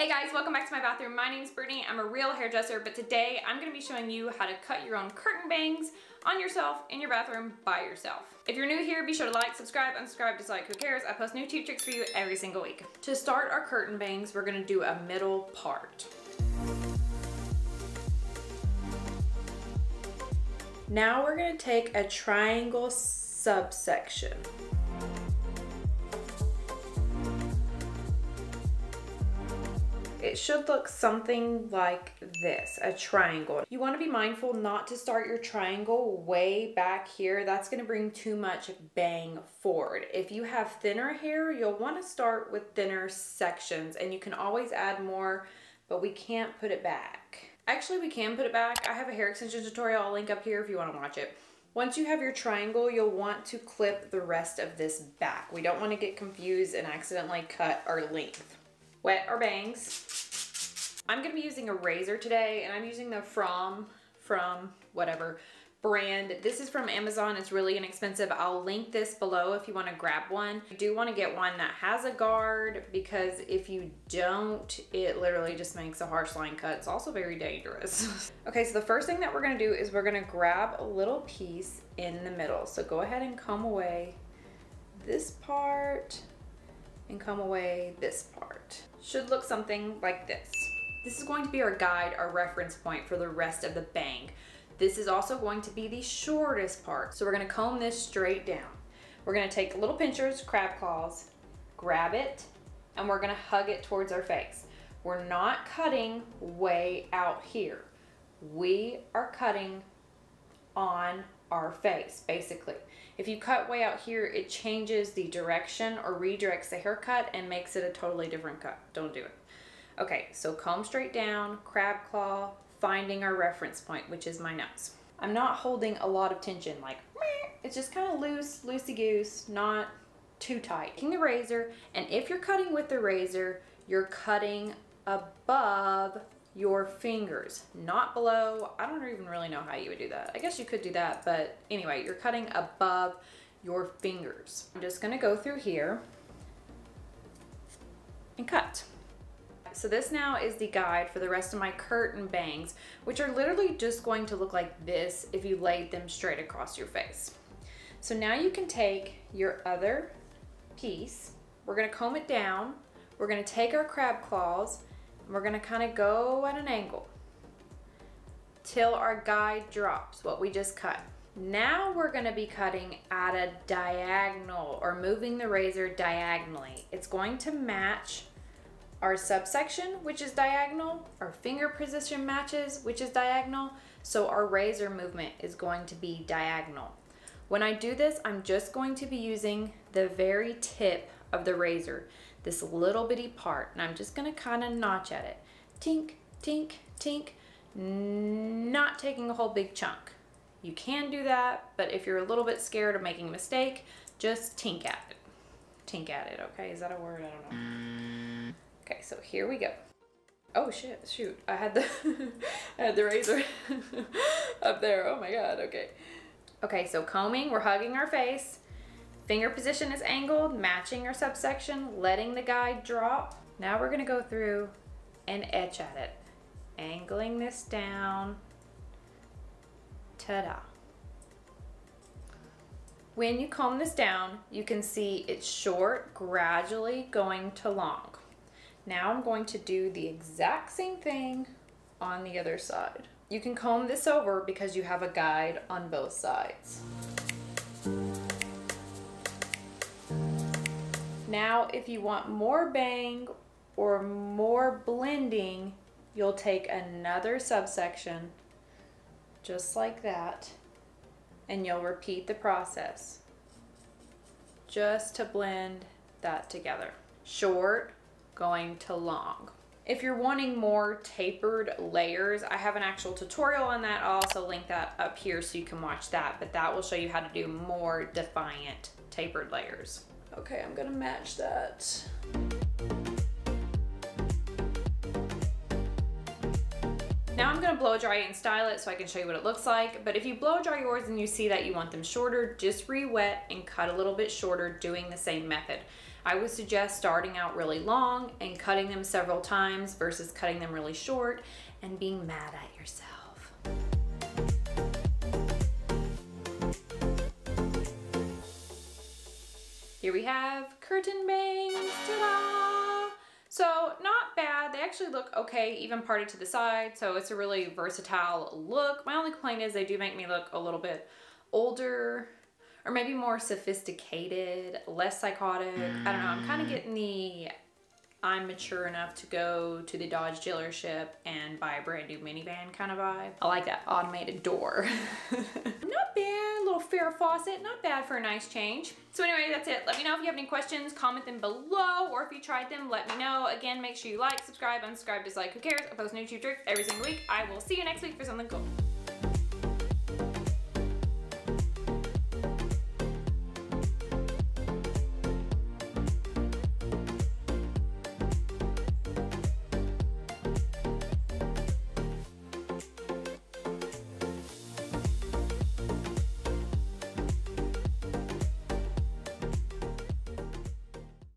Hey guys, welcome back to my bathroom. My name is Brittnee. I'm a real hairdresser, but today I'm going to be showing you how to cut your own curtain bangs on yourself in your bathroom by yourself. If you're new here, be sure to like, subscribe, unsubscribe, dislike, who cares? I post new tip tricks for you every single week. To start our curtain bangs, we're going to do a middle part. Now we're going to take a triangle subsection. It should look something like this, a triangle. You want to be mindful not to start your triangle way back here. That's going to bring too much bang forward. If you have thinner hair, you'll want to start with thinner sections, and you can always add more, but we can't put it back. Actually, we can put it back. I have a hair extension tutorial I'll link up here if you want to watch it. Once you have your triangle, you'll want to clip the rest of this back. We don't want to get confused and accidentally cut our length. Wet our bangs. I'm going to be using a razor today, and I'm using the from whatever brand. This is from Amazon. It's really inexpensive. I'll link this below if you want to grab one. You do want to get one that has a guard, because if you don't, it literally just makes a harsh line cut. It's also very dangerous. Okay, so the first thing that we're going to do is we're going to grab a little piece in the middle. So go ahead and comb away this part and comb away this part. Should look something like this. This is going to be our guide, our reference point for the rest of the bang. This is also going to be the shortest part. So we're gonna comb this straight down. We're gonna take little pinchers, crab claws, grab it, and we're gonna hug it towards our face. We're not cutting way out here. We are cutting on our face, basically. If you cut way out here, it changes the direction or redirects the haircut and makes it a totally different cut. Don't do it. Okay, so comb straight down, crab claw, finding our reference point, which is my nose. I'm not holding a lot of tension, like, it's just kind of loose, loosey-goose, not too tight. Taking the razor, and if you're cutting with the razor, you're cutting above your fingers, not below. I don't even really know how you would do that. I guess you could do that, but anyway, you're cutting above your fingers. I'm just gonna go through here and cut. So this now is the guide for the rest of my curtain bangs, which are literally just going to look like this if you laid them straight across your face. So now you can take your other piece, we're gonna comb it down, we're gonna take our crab claws, and we're gonna kind of go at an angle till our guide drops, what we just cut. Now we're gonna be cutting at a diagonal, or moving the razor diagonally. It's going to match our subsection, which is diagonal, our finger position matches, which is diagonal, so our razor movement is going to be diagonal. When I do this, I'm just going to be using the very tip of the razor, this little bitty part, and I'm just gonna kind of notch at it. Tink, tink, tink, not taking a whole big chunk. You can do that, but if you're a little bit scared of making a mistake, just tink at it. Tink at it, okay? Is that a word? I don't know. Okay, so here we go. Oh shit, shoot. I had the razor up there. Oh my God, okay. Okay, so combing, we're hugging our face. Finger position is angled, matching our subsection, letting the guide drop. Now we're gonna go through and etch at it. Angling this down. Ta-da. When you comb this down, you can see it's short, gradually going to long. Now I'm going to do the exact same thing on the other side. You can comb this over because you have a guide on both sides. Now, if you want more bang or more blending, you'll take another subsection, just like that, and you'll repeat the process just to blend that together. Short, going to long. If you're wanting more tapered layers, I have an actual tutorial on that. I'll also link that up here so you can watch that, but that will show you how to do more defiant tapered layers. Okay, I'm gonna match that. Now I'm gonna blow dry it and style it so I can show you what it looks like. But if you blow dry yours and you see that you want them shorter, just re-wet and cut a little bit shorter doing the same method. I would suggest starting out really long and cutting them several times versus cutting them really short and being mad at yourself. Here we have curtain bangs, ta-da! So not bad, they actually look okay, even parted to the side, so it's a really versatile look. My only complaint is they do make me look a little bit older, or maybe more sophisticated, less psychotic. I don't know, I'm kind of getting the I'm mature enough to go to the Dodge dealership and buy a brand new minivan kind of vibe. I like that automated door. Not bad, a little Farrah faucet, not bad for a nice change. So anyway, that's it. Let me know if you have any questions, comment them below, or if you tried them, let me know. Again, make sure you like, subscribe, unsubscribe, dislike, who cares? I post new YouTube tricks every single week. I will see you next week for something cool.